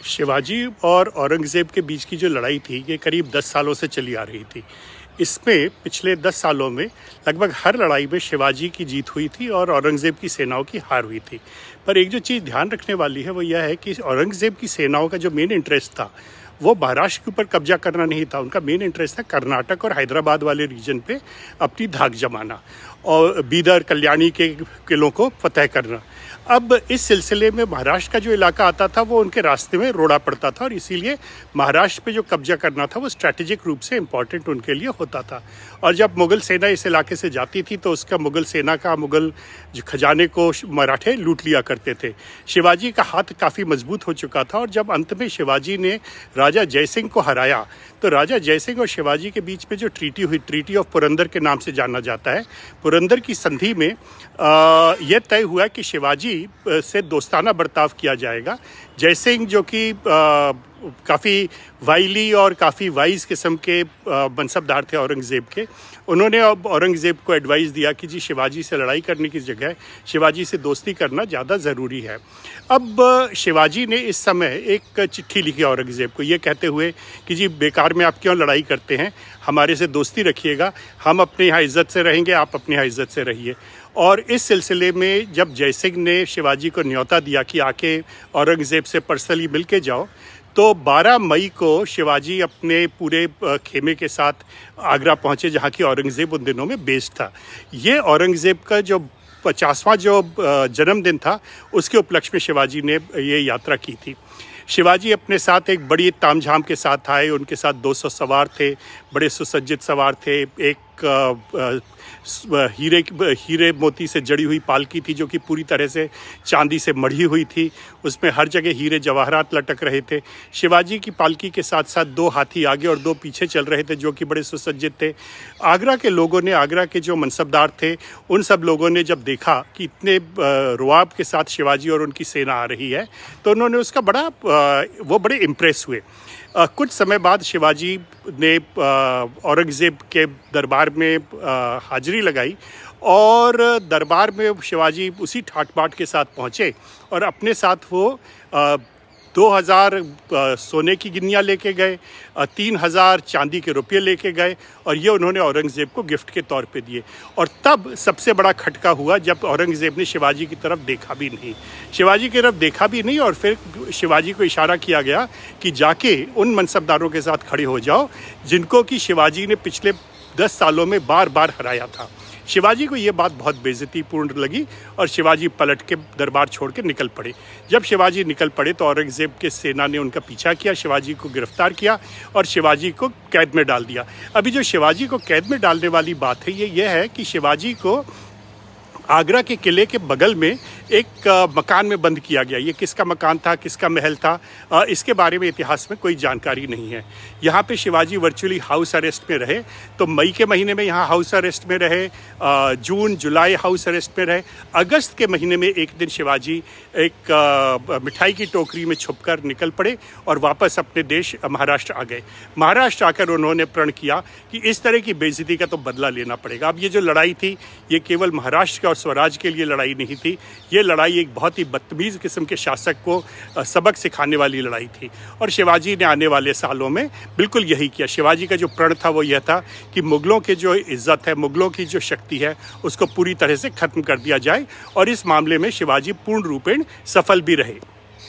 शिवाजी और औरंगज़ेब के बीच की जो लड़ाई थी ये करीब 10 सालों से चली आ रही थी। इसमें पिछले 10 सालों में लगभग हर लड़ाई में शिवाजी की जीत हुई थी और औरंगज़ेब की सेनाओं की हार हुई थी। पर एक जो चीज़ ध्यान रखने वाली है वो यह है कि औरंगज़ेब की सेनाओं का जो मेन इंटरेस्ट था वो महाराष्ट्र के ऊपर कब्जा करना नहीं था। उनका मेन इंटरेस्ट था कर्नाटक और हैदराबाद वाले रीजन पे अपनी धाक जमाना और बीदर कल्याणी के किलों को फतह करना। अब इस सिलसिले में महाराष्ट्र का जो इलाका आता था वो उनके रास्ते में रोड़ा पड़ता था और इसीलिए महाराष्ट्र पे जो कब्जा करना था वो स्ट्रैटेजिक रूप से इम्पॉर्टेंट उनके लिए होता था। और जब मुग़ल सेना इस इलाके से जाती थी तो उसका मुग़ल सेना का मुग़ल खजाने को मराठे लूट लिया करते थे। शिवाजी का हाथ काफ़ी मजबूत हो चुका था और जब अंत में शिवाजी ने राजा जयसिंह को हराया तो राजा जयसिंह और शिवाजी के बीच में जो ट्रीटी हुई, ट्रीटी ऑफ पुरंदर के नाम से जाना जाता है। पुरंदर की संधि में यह तय हुआ कि शिवाजी से दोस्ताना बर्ताव किया जाएगा। जयसिंह जो कि काफ़ी वाइली और काफ़ी वाइज किस्म के मनसबदार थे औरंगज़ेब के, उन्होंने अब औरंगज़ेब को एडवाइस दिया कि जी शिवाजी से लड़ाई करने की जगह शिवाजी से दोस्ती करना ज़्यादा ज़रूरी है। अब शिवाजी ने इस समय एक चिट्ठी लिखी औरंगज़ेब को ये कहते हुए कि जी बेकार में आप क्यों लड़ाई करते हैं, हमारे से दोस्ती रखिएगा, हम अपने यहाँ इज़्ज़त से रहेंगे, आप अपने यहाँ इज़्ज़त से रहिए। और इस सिलसिले में जब जयसिंह ने शिवाजी को न्योता दिया कि आके औरंगज़ेब से पर्सनली मिल के जाओ, तो 12 मई को शिवाजी अपने पूरे खेमे के साथ आगरा पहुंचे जहां की औरंगज़ेब उन दिनों में बेस्ड था। ये औरंगज़ेब का जो 50वां जो जन्मदिन था उसके उपलक्ष्य में शिवाजी ने ये यात्रा की थी। शिवाजी अपने साथ एक बड़ी तामझाम के साथ आए, उनके साथ 200 सवार थे, बड़े सुसज्जित सवार थे। एक हीरे मोती से जड़ी हुई पालकी थी जो कि पूरी तरह से चांदी से मढ़ी हुई थी, उसमें हर जगह हीरे जवाहरात लटक रहे थे। शिवाजी की पालकी के साथ साथ 2 हाथी आगे और 2 पीछे चल रहे थे जो कि बड़े सुसज्जित थे। आगरा के लोगों ने, आगरा के जो मनसबदार थे, उन सब लोगों ने जब देखा कि इतने रुआब के साथ शिवाजी और उनकी सेना आ रही है तो उन्होंने उसका वो बड़े इम्प्रेस हुए। कुछ समय बाद शिवाजी ने औरंगज़ेब के दरबार में हाजिरी लगाई और दरबार में शिवाजी उसी ठाट बाट के साथ पहुँचे और अपने साथ वो 2000 सोने की गिन्नियाँ लेके गए, 3000 चांदी के रुपये लेके गए और ये उन्होंने औरंगज़ेब को गिफ्ट के तौर पे दिए। और तब सबसे बड़ा खटका हुआ जब औरंगज़ेब ने शिवाजी की तरफ देखा भी नहीं, शिवाजी की तरफ देखा भी नहीं और फिर शिवाजी को इशारा किया गया कि जाके उन मनसबदारों के साथ खड़े हो जाओ जिनको कि शिवाजी ने पिछले 10 सालों में बार बार हराया था। शिवाजी को ये बात बहुत बेइज्जतीपूर्ण लगी और शिवाजी पलट के दरबार छोड़ के निकल पड़े। जब शिवाजी निकल पड़े तो औरंगज़ेब के सेना ने उनका पीछा किया, शिवाजी को गिरफ्तार किया और शिवाजी को कैद में डाल दिया। अभी जो शिवाजी को कैद में डालने वाली बात है ये है कि शिवाजी को आगरा के किले के बगल में एक मकान में बंद किया गया। ये किसका मकान था, किसका महल था, इसके बारे में इतिहास में कोई जानकारी नहीं है। यहाँ पे शिवाजी वर्चुअली हाउस अरेस्ट में रहे, तो मई के महीने में यहाँ हाउस अरेस्ट में रहे, जून जुलाई हाउस अरेस्ट में रहे। अगस्त के महीने में एक दिन शिवाजी एक मिठाई की टोकरी में छुपकर निकल पड़े और वापस अपने देश महाराष्ट्र आ गए। महाराष्ट्र आकर उन्होंने प्रण किया कि इस तरह की बेइज्जती का तो बदला लेना पड़ेगा। अब ये जो लड़ाई थी ये केवल महाराष्ट्र और स्वराज के लिए लड़ाई नहीं थी, ये लड़ाई एक बहुत ही बदतमीज़ किस्म के शासक को सबक सिखाने वाली लड़ाई थी। और शिवाजी ने आने वाले सालों में बिल्कुल यही किया। शिवाजी का जो प्रण था वो यह था कि मुग़लों के जो इज़्ज़त है, मुग़लों की जो शक्ति है उसको पूरी तरह से ख़त्म कर दिया जाए और इस मामले में शिवाजी पूर्ण रूपेण सफल भी रहे।